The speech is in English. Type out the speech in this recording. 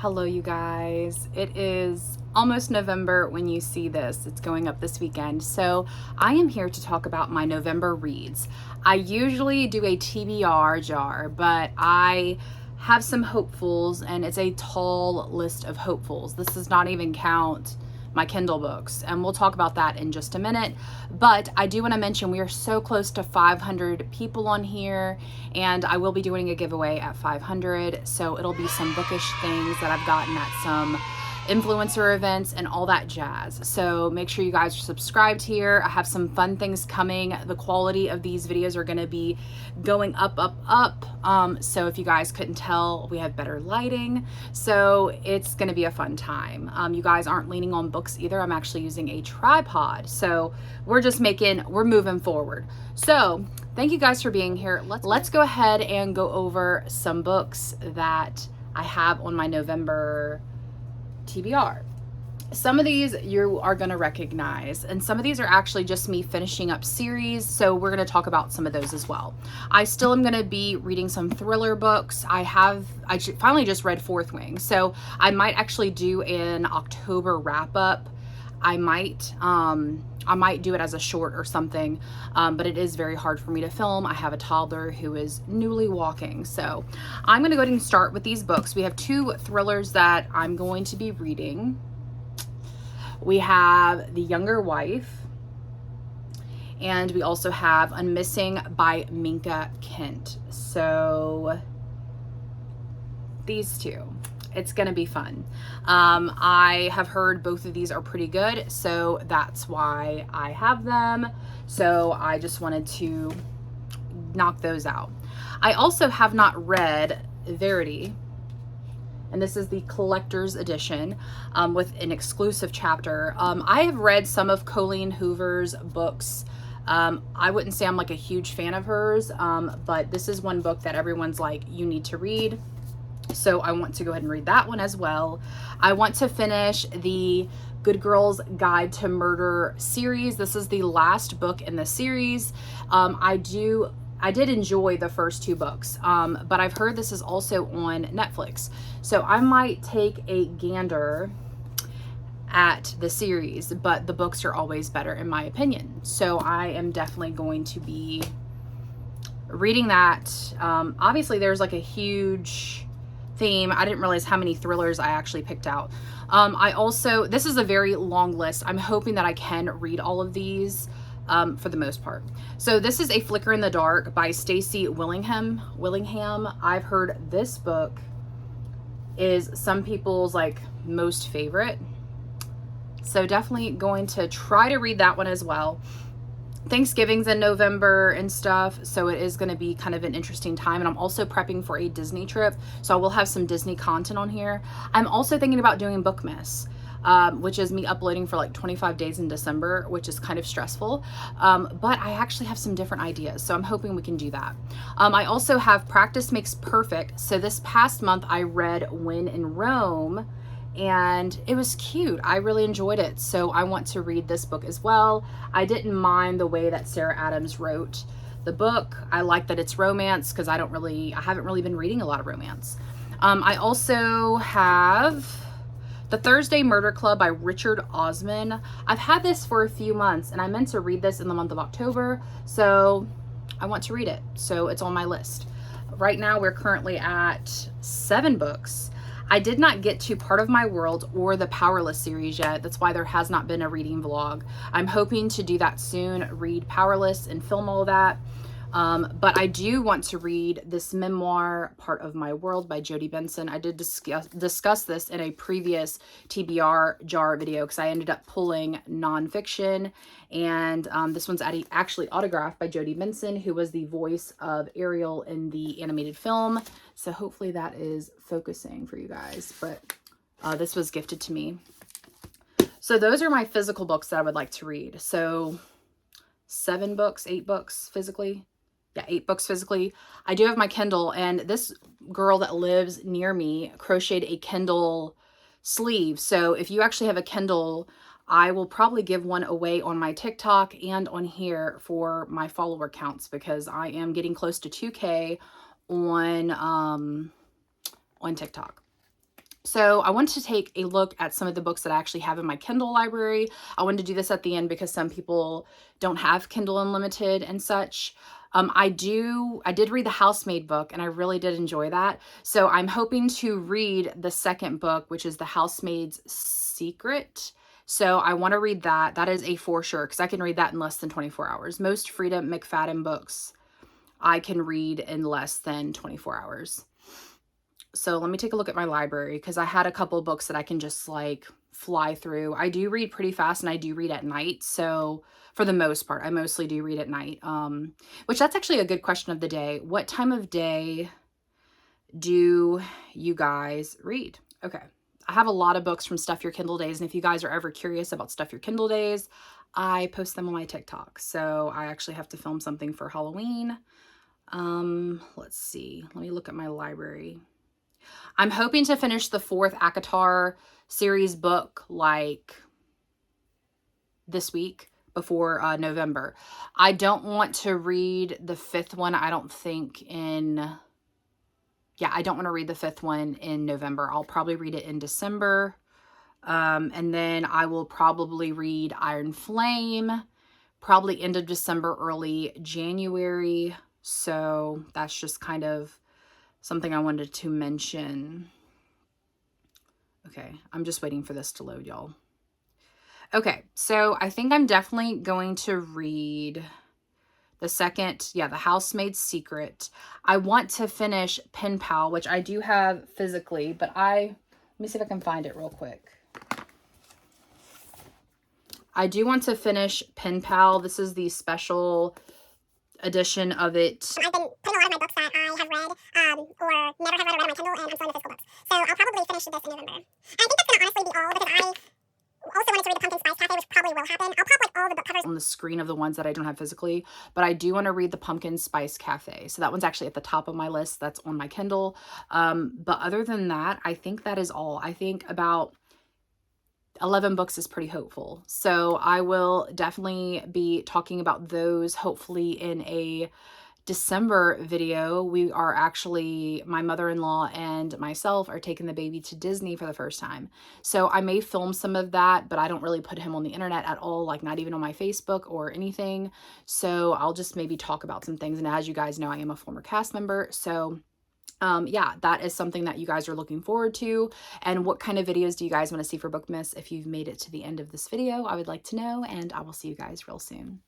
Hello, you guys. It is almost November when you see this. It's going up this weekend. So I am here to talk about my November reads. I usually do a TBR jar, but I have some hopefuls, and it's a tall list of hopefuls. This does not even count my Kindle books, and we'll talk about that in just a minute. But I do want to mention we are so close to 500 people on here, and I will be doing a giveaway at 500, so it'll be some bookish things that I've gotten at some influencer events and all that jazz. So make sure you guys are subscribed here. I have some fun things coming. The quality of these videos are going to be going up. So if you guys couldn't tell, we have better lighting, so it's going to be a fun time. You guys aren't leaning on books either. I'm actually using a tripod, so we're moving forward. So thank you guys for being here. Let's go ahead and go over some books that I have on my November TBR. Some of these you are going to recognize, and some of these are actually just me finishing up series, so we're going to talk about some of those as well. I still am going to be reading some thriller books. I finally just read Fourth Wing, so I might actually do an October wrap up. I might do it as a short or something, but it is very hard for me to film. I have a toddler who is newly walking, so I'm going to go ahead and start with these books. We have two thrillers that I'm going to be reading. We have The Younger Wife, and we also have Unmissing by Minka Kent. So these two, it's gonna be fun. I have heard both of these are pretty good, so that's why I have them. So I just wanted to knock those out. I also have not read Verity, and this is the collector's edition with an exclusive chapter. I have read some of Colleen Hoover's books. I wouldn't say I'm like a huge fan of hers, but this is one book that everyone's like, you need to read. So I want to go ahead and read that one as well. I want to finish the Good Girls Guide to Murder series. This is the last book in the series. I did enjoy the first two books, but I've heard this is also on Netflix. So I might take a gander at the series, but the books are always better in my opinion. So I am definitely going to be reading that. Obviously there's like a huge theme. I didn't realize how many thrillers I actually picked out. This is a very long list. I'm hoping that I can read all of these. For the most part. So this is A Flicker in the Dark by Stacy Willingham. I've heard this book is some people's like most favorite. So definitely going to try to read that one as well. Thanksgiving's in November and stuff, so it is going to be kind of an interesting time. And I'm also prepping for a Disney trip, so I will have some Disney content on here. I'm also thinking about doing Bookmas, which is me uploading for like 25 days in December, which is kind of stressful. But I actually have some different ideas, so I'm hoping we can do that. I also have Practice Makes Perfect. So this past month I read When in Rome, and it was cute. I really enjoyed it. So I want to read this book as well. I didn't mind the way that Sarah Adams wrote the book. I like that it's romance because I haven't really been reading a lot of romance. I also have The Thursday Murder Club by Richard Osman. I've had this for a few months, and I meant to read this in the month of October, so I want to read it. So it's on my list. Right now, we're currently at 7 books. I did not get to Part of My World or the Powerless series yet. That's why there has not been a reading vlog. I'm hoping to do that soon, read Powerless and film all that. But I do want to read this memoir, Part of My World by Jodi Benson. I did discuss this in a previous TBR jar video because I ended up pulling nonfiction. And this one's actually autographed by Jodi Benson, who was the voice of Ariel in the animated film. So hopefully that is focusing for you guys. But this was gifted to me. So those are my physical books that I would like to read. So 8 books physically. Yeah, 8 books physically. I do have my Kindle, and this girl that lives near me crocheted a Kindle sleeve. So if you actually have a Kindle, I will probably give one away on my TikTok and on here for my follower counts, because I am getting close to 2K on TikTok. So I wanted to take a look at some of the books that I actually have in my Kindle library. I wanted to do this at the end because some people don't have Kindle Unlimited and such. I did read the Housemaid book and I really did enjoy that. So I'm hoping to read the second book, which is The Housemaid's Secret. So I want to read that. That is a for sure, because I can read that in less than 24 hours. Most Freida McFadden books I can read in less than 24 hours. So let me take a look at my library, because I had a couple books that I can just like fly through. I do read pretty fast and I do read at night. So for the most part, I mostly do read at night. Which that's actually a good question of the day. What time of day do you guys read? Okay. I have a lot of books from Stuff Your Kindle Days. And if you guys are ever curious about Stuff Your Kindle Days, I post them on my TikTok. So I actually have to film something for Halloween. Let's see. Let me look at my library. I'm hoping to finish the 4th ACOTAR series book like this week before November. I don't want to read the 5th one, I don't think I don't want to read the 5th one in November. I'll probably read it in December. And then I will probably read Iron Flame, probably end of December, early January. So that's just kind of something I wanted to mention. Okay, I'm just waiting for this to load, y'all. Okay, so I think I'm definitely going to read the second, The Housemaid's Secret. I want to finish Pen Pal, which I do have physically, but let me see if I can find it real quick. I do want to finish Pen Pal. This is the special edition of it. I've been putting a lot of my books that I have read or never have read on my Kindle, and I'm selling the physical books. So I'll probably finish this in November. And I think that's going to honestly be all, because I also wanted to read the Pumpkin Spice Cafe, which probably will happen. I'll pop like all the book covers on the screen of the ones that I don't have physically, but I do want to read the Pumpkin Spice Cafe. So that one's actually at the top of my list. That's on my Kindle. But other than that, I think that is all. I think about 11 books is pretty hopeful. So I will definitely be talking about those hopefully in a December video. We are actually, my mother-in-law and myself are taking the baby to Disney for the first time. So I may film some of that, but I don't really put him on the internet at all, like not even on my Facebook or anything. So I'll just maybe talk about some things. And as you guys know, I am a former cast member. So that is something that you guys are looking forward to. And what kind of videos do you guys want to see for Bookmas? If you've made it to the end of this video, I would like to know, and I will see you guys real soon.